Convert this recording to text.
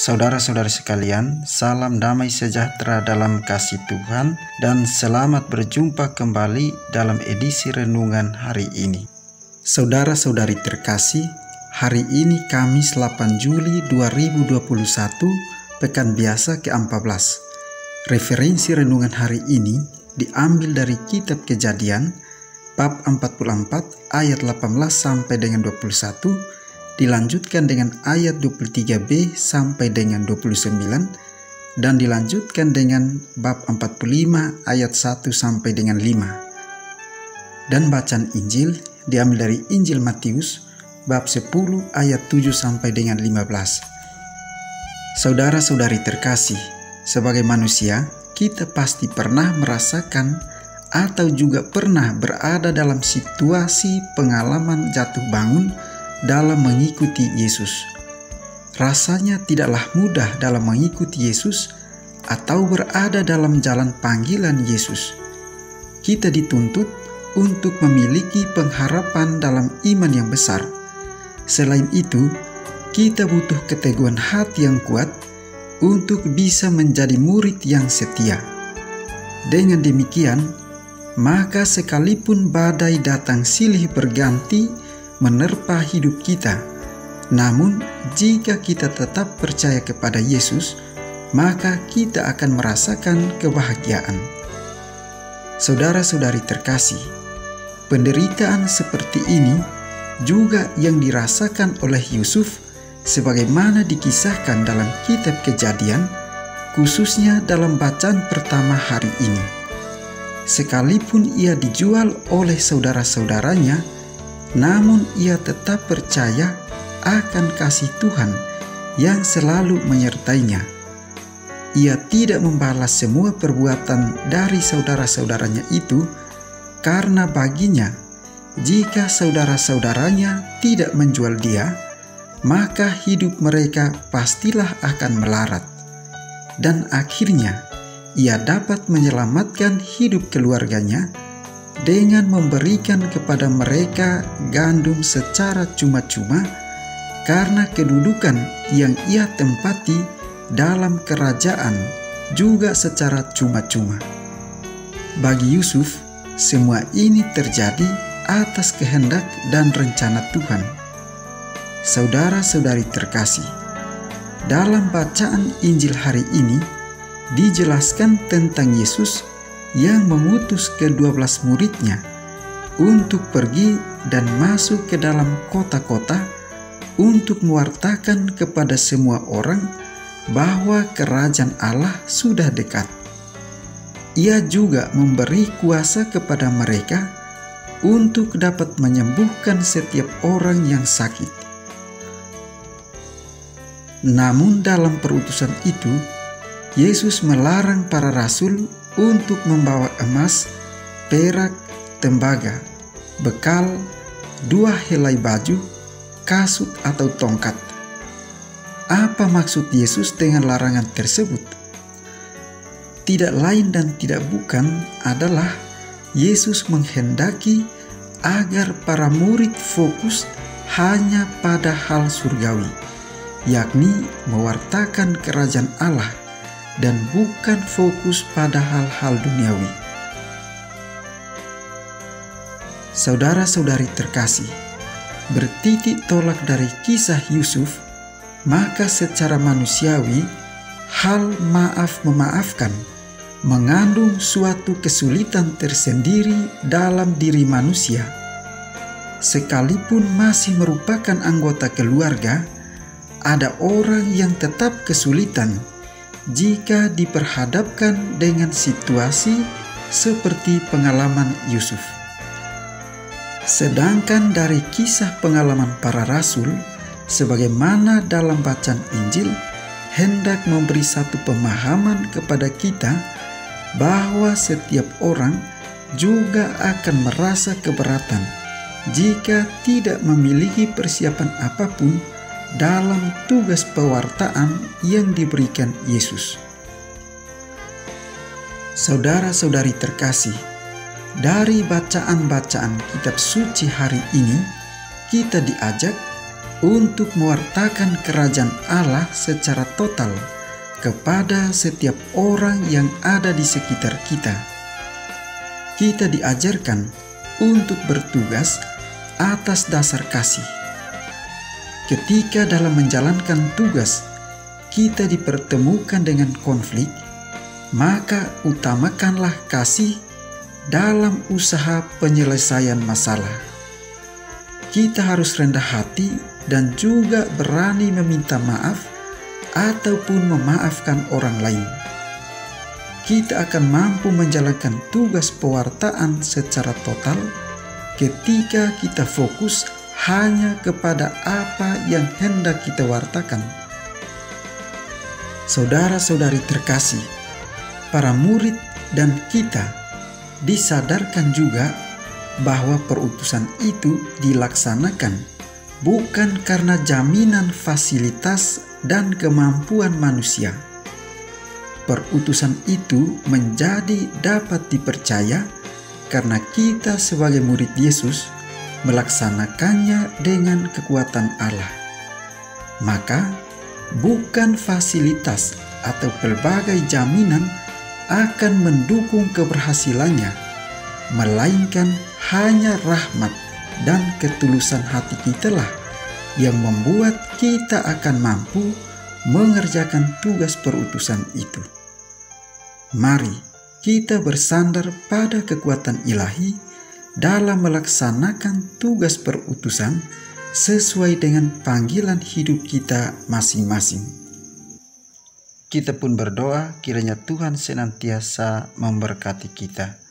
Saudara-saudari sekalian, salam damai sejahtera dalam kasih Tuhan dan selamat berjumpa kembali dalam edisi renungan hari ini. Saudara-saudari terkasih, hari ini Kamis 8 Juli 2021, Pekan Biasa ke-14. Referensi renungan hari ini diambil dari Kitab Kejadian, bab 44 ayat 18 sampai dengan 21, dilanjutkan dengan ayat 23b sampai dengan 29, dan dilanjutkan dengan bab 45 ayat 1 sampai dengan 5. Dan bacaan Injil diambil dari Injil Matius bab 10 ayat 7 sampai dengan 15. Saudara-saudari terkasih, sebagai manusia, kita pasti pernah merasakan atau juga pernah berada dalam situasi pengalaman jatuh bangun dalam mengikuti Yesus. Rasanya tidaklah mudah dalam mengikuti Yesus atau berada dalam jalan panggilan Yesus. Kita dituntut untuk memiliki pengharapan dalam iman yang besar. Selain itu, kita butuh keteguhan hati yang kuat untuk bisa menjadi murid yang setia. Dengan demikian, maka sekalipun badai datang silih berganti menerpa hidup kita, namun jika kita tetap percaya kepada Yesus, maka kita akan merasakan kebahagiaan. Saudara-saudari terkasih, penderitaan seperti ini juga yang dirasakan oleh Yusuf sebagaimana dikisahkan dalam Kitab Kejadian, khususnya dalam bacaan pertama hari ini. Sekalipun ia dijual oleh saudara-saudaranya, namun ia tetap percaya akan kasih Tuhan yang selalu menyertainya. Ia tidak membalas semua perbuatan dari saudara-saudaranya itu, karena baginya, jika saudara-saudaranya tidak menjual dia, maka hidup mereka pastilah akan melarat. Dan akhirnya, ia dapat menyelamatkan hidup keluarganya dengan memberikan kepada mereka gandum secara cuma-cuma karena kedudukan yang ia tempati dalam kerajaan juga secara cuma-cuma. Bagi Yusuf, semua ini terjadi atas kehendak dan rencana Tuhan. Saudara-saudari terkasih, dalam bacaan Injil hari ini dijelaskan tentang Yesus yang mengutus ke-12 muridnya untuk pergi dan masuk ke dalam kota-kota untuk mewartakan kepada semua orang bahwa kerajaan Allah sudah dekat. Ia juga memberi kuasa kepada mereka untuk dapat menyembuhkan setiap orang yang sakit. Namun dalam perutusan itu, Yesus melarang para rasul untuk membawa emas, perak, tembaga, bekal, 2 helai baju, kasut atau tongkat. Apa maksud Yesus dengan larangan tersebut? Tidak lain dan tidak bukan adalah Yesus menghendaki agar para murid fokus hanya pada hal surgawi, yakni mewartakan kerajaan Allah, dan bukan fokus pada hal-hal duniawi. Saudara-saudari terkasih, bertitik tolak dari kisah Yusuf, maka secara manusiawi, hal maaf memaafkan mengandung suatu kesulitan tersendiri dalam diri manusia. Sekalipun masih merupakan anggota keluarga, ada orang yang tetap kesulitan jika diperhadapkan dengan situasi seperti pengalaman Yusuf. Sedangkan dari kisah pengalaman para rasul, sebagaimana dalam bacaan Injil, hendak memberi satu pemahaman kepada kita bahwa setiap orang juga akan merasa keberatan jika tidak memiliki persiapan apapun dalam tugas pewartaan yang diberikan Yesus. Saudara-saudari terkasih, dari bacaan-bacaan kitab suci hari ini, kita diajak untuk mewartakan kerajaan Allah secara total kepada setiap orang yang ada di sekitar kita. Kita diajarkan untuk bertugas atas dasar kasih. Ketika dalam menjalankan tugas kita dipertemukan dengan konflik, maka utamakanlah kasih dalam usaha penyelesaian masalah. Kita harus rendah hati dan juga berani meminta maaf ataupun memaafkan orang lain. Kita akan mampu menjalankan tugas pewartaan secara total ketika kita fokus hanya kepada apa yang hendak kita wartakan. Saudara-saudari terkasih, para murid dan kita disadarkan juga bahwa perutusan itu dilaksanakan bukan karena jaminan fasilitas dan kemampuan manusia. Perutusan itu menjadi dapat dipercaya karena kita sebagai murid Yesus melaksanakannya dengan kekuatan Allah. Maka bukan fasilitas atau pelbagai jaminan akan mendukung keberhasilannya, melainkan hanya rahmat dan ketulusan hati kitalah yang membuat kita akan mampu mengerjakan tugas perutusan itu. Mari kita bersandar pada kekuatan ilahi dalam melaksanakan tugas perutusan sesuai dengan panggilan hidup kita masing-masing. Kita pun berdoa kiranya Tuhan senantiasa memberkati kita.